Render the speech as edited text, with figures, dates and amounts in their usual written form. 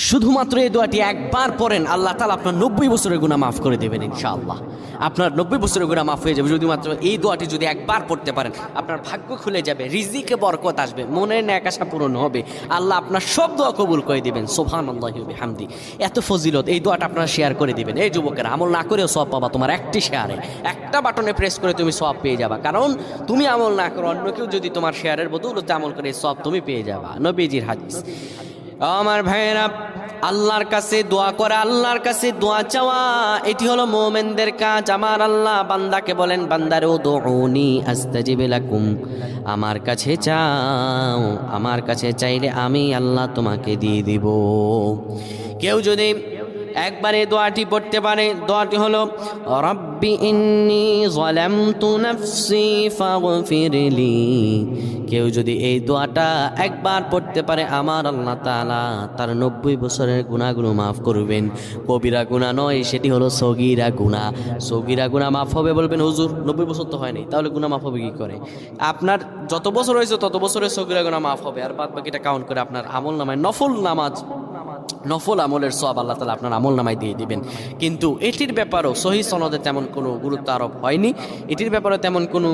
শুধুমাত্র এই দোয়াটি একবার পড়েন, আল্লাহ তাআলা আপনার 90 বছরের গুনাহ মাফ করে দেবেন ইনশাআল্লাহ। আপনার 90 বছরের গুনাহ মাফ হয়ে যাবে শুধুমাত্র এই দোয়াটি যদি একবার পড়তে পারেন। আপনার ভাগ্য খুলে যাবে, রিজিকে বরকত আসবে, মনের ন্যাক আশা পূরণ হবে, আল্লাহ আপনার সব দোয়া কবুল করে দিবেন। সুবহানাল্লাহি ওয়া বিহামদি। এত ফজিলত এই দোয়াটা আপনারা শেয়ার করে দিবেন। এই যুবকেরা, আমল না করেও সওয়াব পাবা। তোমার একটি শেয়ারে, একটা বাটনে প্রেস করে তুমি সওয়াব পেয়ে যাবা। কারণ তুমি আমল না করো, অন্য কেউ যদি তোমার শেয়ারের বদৌলতে আমল করে সওয়াব তুমি পেয়ে যাবা। নবীজির হাদিস। আমার ভাইয়েরা, আল্লাহর কাছে দোয়া করা, আল্লাহর কাছে দোয়া চাওয়া, এটি হলো মুমিনদের কাজ। আমার আল্লাহ বান্দাকে বলেন, বান্দারে উদউনি আস্তাজিব লাকুম, আমার কাছে চাও, আমার কাছে চাইলে আমি আল্লাহ তোমাকে দিয়ে দিব। কেউ যদি একবারে দোয়াটি পড়তে পারে, দোয়াটি হলো রব্বি ইন্নী যালামতু নাফসি ফাগফিরলি। কেউ যদি এই দোয়াটা একবার পড়তে পারে, আমার আল্লাহ তাআলা তার 90 বছরের গুনাহগুলো মাফ করবেন। কবিরা গুনাহ নয়, সেটি হলো সগীরা গুনাহ। সগীরা গুনাহ মাফ হবে বলবেন, হুজুর 90 বছর তো হয়নি, তাহলে গুনাহ মাফ হবে কি করে? আপনার যত বছর হয়েছে তত বছরের সগীরা গুনাহ মাফ হবে, আর বাদ বাকিটা কাউন্ট করে আপনার আমল নামায় নফল নামাজ, নফল আমলের সওয়াব আল্লাহ তাআলা আপনার আমল নামায় দিয়ে দিবেন। কিন্তু এটির ব্যাপারেও সহিহ সনদে তেমন কোনো গুরুত্ব আরোপ হয়নি, এটির ব্যাপারে তেমন কোনো